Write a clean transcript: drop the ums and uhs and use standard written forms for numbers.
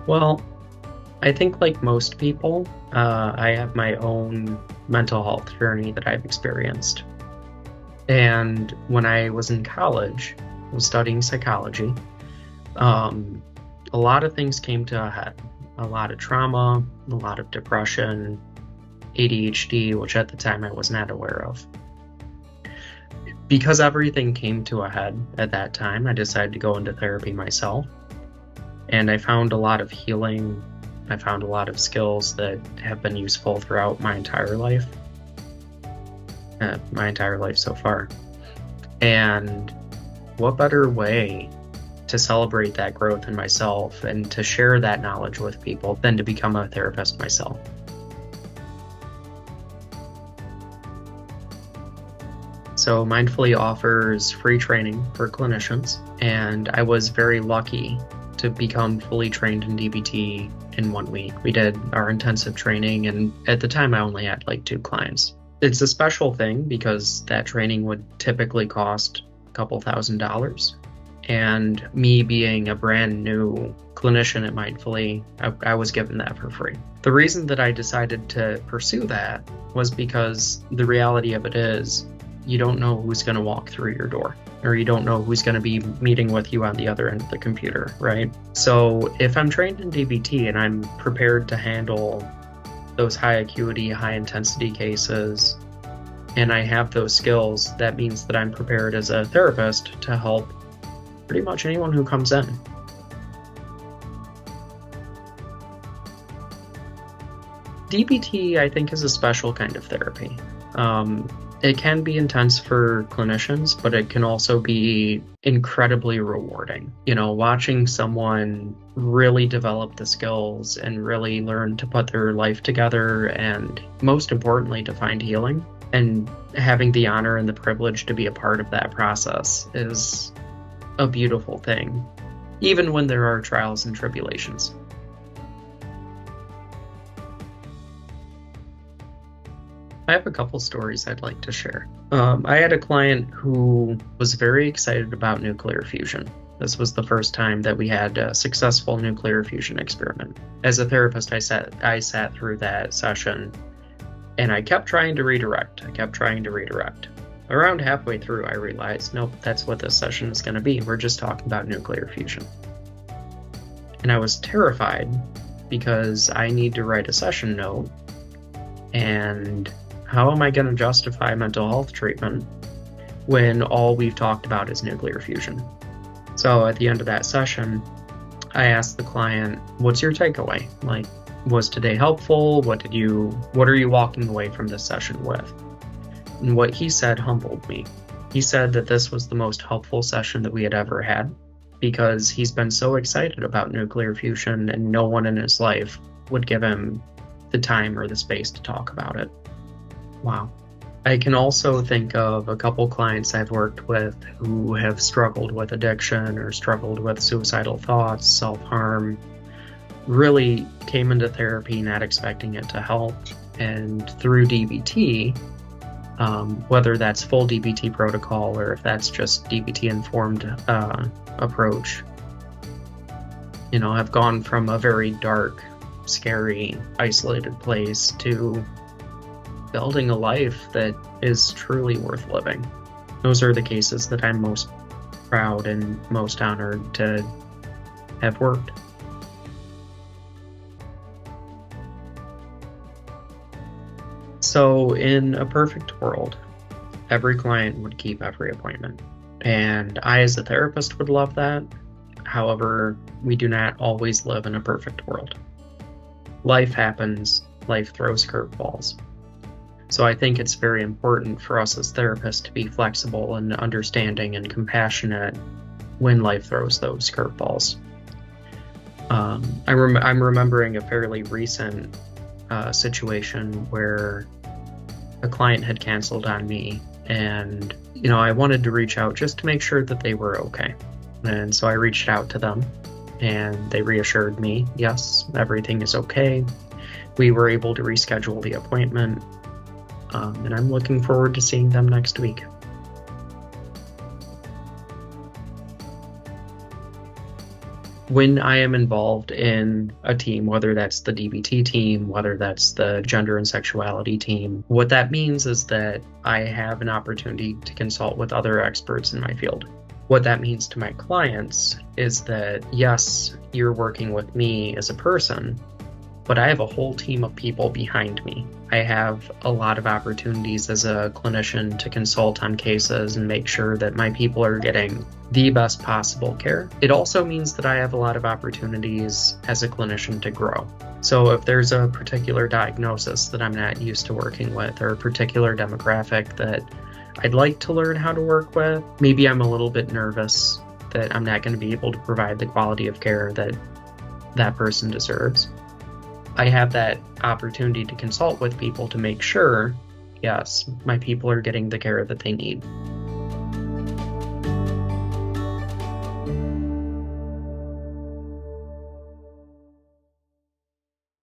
Well, I think like most people, I have my own mental health journey that I've experienced. And when I was in college, I was studying psychology. Um, a lot of things came to a head. A lot of trauma, a lot of depression, ADHD, which at the time I was not aware of. Because everything came to a head at that time, I decided to go into therapy myself. And I found a lot of healing. I found a lot of skills that have been useful throughout my entire life so far. And what better way to celebrate that growth in myself and to share that knowledge with people than to become a therapist myself? So, Mindfully offers free training for clinicians, and I was very lucky to become fully trained in DBT in 1 week. We did our intensive training, and at the time, I only had like 2 clients. It's a special thing because that training would typically cost a couple $1,000s. And me being a brand new clinician at Mindfully, I was given that for free. The reason that I decided to pursue that was because the reality of it is you don't know who's going to walk through your door, or you don't know who's going to be meeting with you on the other end of the computer, right? So if I'm trained in DBT and I'm prepared to handle those high acuity, high intensity cases, and I have those skills, that means that I'm prepared as a therapist to help pretty much anyone who comes in. DBT, I think, is a special kind of therapy. It can be intense for clinicians, but it can also be incredibly rewarding. You know, watching someone really develop the skills and really learn to put their life together, and most importantly, to find healing, and having the honor and the privilege to be a part of that process is a beautiful thing, even when there are trials and tribulations. I have a couple stories I'd like to share. I had a client who was very excited about nuclear fusion. This was the first time that we had a successful nuclear fusion experiment. As a therapist, I sat through that session, and I kept trying to redirect. Around halfway through, I realized, nope, that's what this session is going to be. We're just talking about nuclear fusion. And I was terrified because I need to write a session note, and how am I going to justify mental health treatment when all we've talked about is nuclear fusion? So at the end of that session, I asked the client, what's your takeaway? Like, was today helpful? What are you walking away from this session with? And what he said humbled me. He said that this was the most helpful session that we had ever had because he's been so excited about nuclear fusion and no one in his life would give him the time or the space to talk about it. Wow. I can also think of a couple clients I've worked with who have struggled with addiction or struggled with suicidal thoughts, self-harm, really came into therapy not expecting it to help. And through DBT, whether that's full DBT protocol or if that's just DBT-informed approach, you know, I've gone from a very dark, scary, isolated place to building a life that is truly worth living. Those are the cases that I'm most proud and most honored to have worked. So in a perfect world, every client would keep every appointment. And I, as a therapist, would love that. However, we do not always live in a perfect world. Life happens, life throws curveballs. So I think it's very important for us as therapists to be flexible and understanding and compassionate when life throws those curveballs. I'm remembering a fairly recent situation where a client had canceled on me, and I wanted to reach out just to make sure that they were okay. And so I reached out to them, and they reassured me, yes, everything is okay. We were able to reschedule the appointment, and I'm looking forward to seeing them next week. When I am involved in a team, whether that's the DBT team, whether that's the gender and sexuality team, what that means is that I have an opportunity to consult with other experts in my field. What that means to my clients is that, yes, you're working with me as a person, but I have a whole team of people behind me. I have a lot of opportunities as a clinician to consult on cases and make sure that my people are getting the best possible care. It also means that I have a lot of opportunities as a clinician to grow. So if there's a particular diagnosis that I'm not used to working with, or a particular demographic that I'd like to learn how to work with, maybe I'm a little bit nervous that I'm not going to be able to provide the quality of care that that person deserves, I have that opportunity to consult with people to make sure, yes, my people are getting the care that they need.